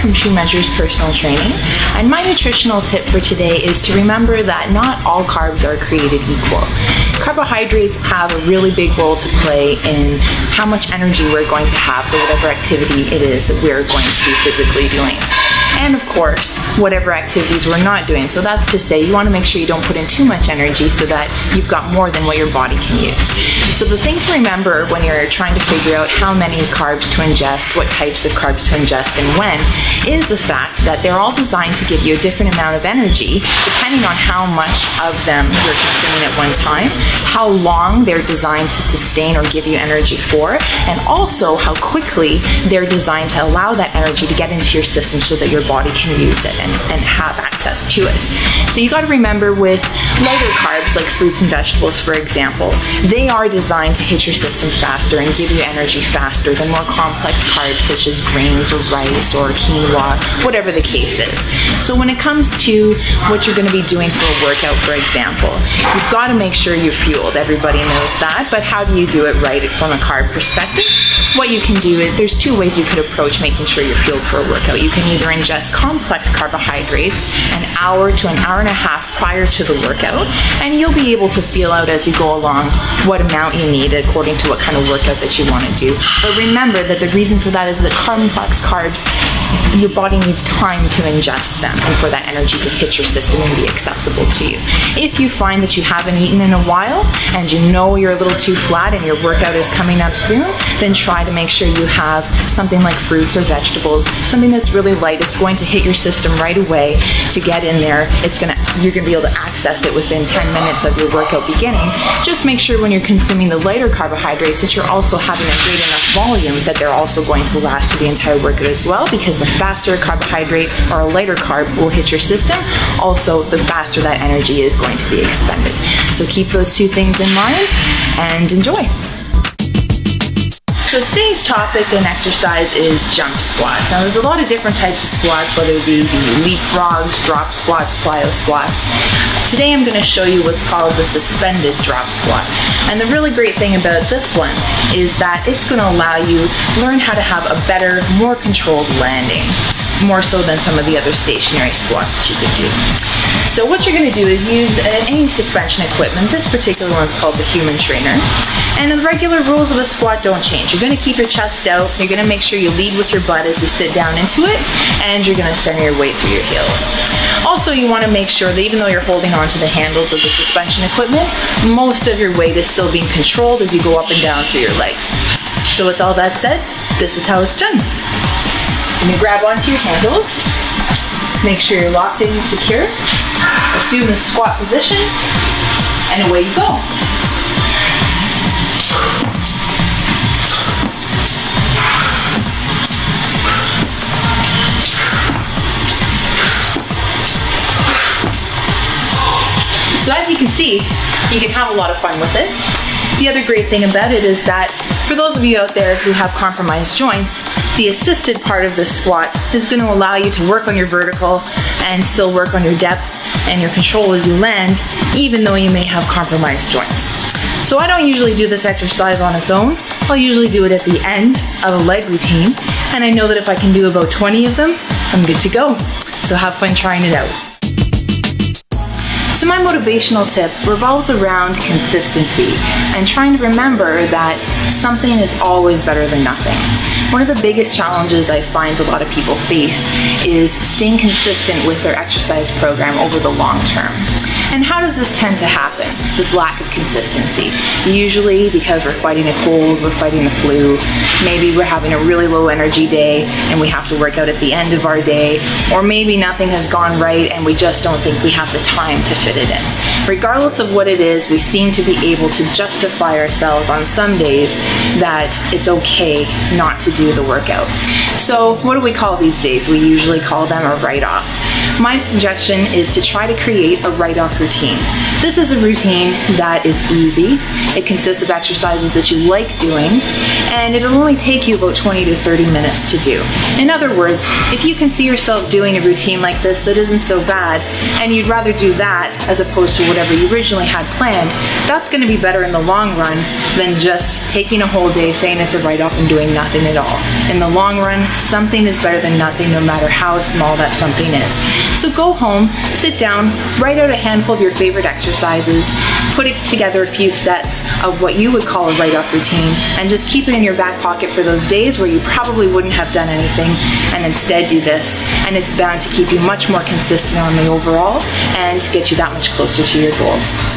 from True Measures Personal Training, and my nutritional tip for today is to remember that not all carbs are created equal. Carbohydrates have a really big role to play in how much energy we're going to have for whatever activity it is that we're going to be physically doing. And of course, whatever activities we're not doing. So that's to say, you want to make sure you don't put in too much energy so that you've got more than what your body can use. So the thing to remember when you're trying to figure out how many carbs to ingest, what types of carbs to ingest, and when, is the fact that they're all designed to give you a different amount of energy depending on how much of them you're consuming at one time, how long they're designed to sustain or give you energy for, and also how quickly they're designed to allow that energy to get into your system so that your body can use it and have access to it. So you got to remember with lighter carbs like fruits and vegetables, for example, they are designed to hit your system faster and give you energy faster than more complex carbs such as grains or rice or quinoa, whatever the case is. So when it comes to what you're going to be doing for a workout, for example, you've got to make sure you're fueled. Everybody knows that, but how do you do it right from a carb perspective? What you can do is, there's two ways you could approach making sure you're fueled for a workout. You can either ingest complex carbohydrates an hour to an hour and a half prior to the workout, and you'll be able to feel out as you go along what amount you need according to what kind of workout that you want to do. But remember that the reason for that is that complex carbs, your body needs time to ingest them and for that energy to hit your system and be accessible to you. If you find that you haven't eaten in a while and you know you're a little too flat and your workout is coming up soon, then try to make sure you have something like fruits or vegetables, something that's really light. It's going to hit your system right away to get in there. You're going to be able to access it within 10 minutes of your workout beginning. Just make sure when you're consuming the lighter carbohydrates that you're also having a great enough volume that they're also going to last through the entire workout as well, because the faster a carbohydrate or a lighter carb will hit your system, also the faster that energy is going to be expended. So keep those two things in mind and enjoy. So today's topic and exercise is jump squats. Now there's a lot of different types of squats, whether it be leapfrogs, drop squats, plyo squats. Today I'm going to show you what's called the suspended drop squat. And the really great thing about this one is that it's going to allow you learn how to have a better, more controlled landing, more so than some of the other stationary squats that you could do. So what you're going to do is use any suspension equipment. This particular one's called the Human Trainer. And the regular rules of a squat don't change. You're going to keep your chest out. You're going to make sure you lead with your butt as you sit down into it, and you're going to center your weight through your heels. Also, you want to make sure that even though you're holding onto the handles of the suspension equipment, most of your weight is still being controlled as you go up and down through your legs. So with all that said, this is how it's done. You're going to grab onto your handles, make sure you're locked in and secure, assume the squat position, and away you go. So as you can see, you can have a lot of fun with it. The other great thing about it is that for those of you out there who have compromised joints, the assisted part of this squat is going to allow you to work on your vertical and still work on your depth and your control as you land, even though you may have compromised joints. So I don't usually do this exercise on its own. I'll usually do it at the end of a leg routine, and I know that if I can do about 20 of them, I'm good to go. So have fun trying it out. So my motivational tip revolves around consistency and trying to remember that something is always better than nothing. One of the biggest challenges I find a lot of people face is staying consistent with their exercise program over the long term. And how does this tend to happen, this lack of consistency? Usually because we're fighting a cold, we're fighting the flu, maybe we're having a really low energy day and we have to work out at the end of our day, or maybe nothing has gone right and we just don't think we have the time to fit it in. Regardless of what it is, we seem to be able to justify ourselves on some days that it's okay not to do the workout. So what do we call these days? We usually call them a write-off. My suggestion is to try to create a write-off routine. This is a routine that is easy. It consists of exercises that you like doing, and it'll only take you about 20 to 30 minutes to do. In other words, if you can see yourself doing a routine like this that isn't so bad, and you'd rather do that as opposed to whatever you originally had planned, that's going to be better in the long run than just taking a whole day saying it's a write-off and doing nothing at all. In the long run, something is better than nothing, no matter how small that something is. So go home, sit down, write out a handful of your favorite exercises, put it together a few sets of what you would call a write-off routine, and just keep it in your back pocket for those days where you probably wouldn't have done anything, and instead do this. And it's bound to keep you much more consistent on the overall and get you that much closer to your goals.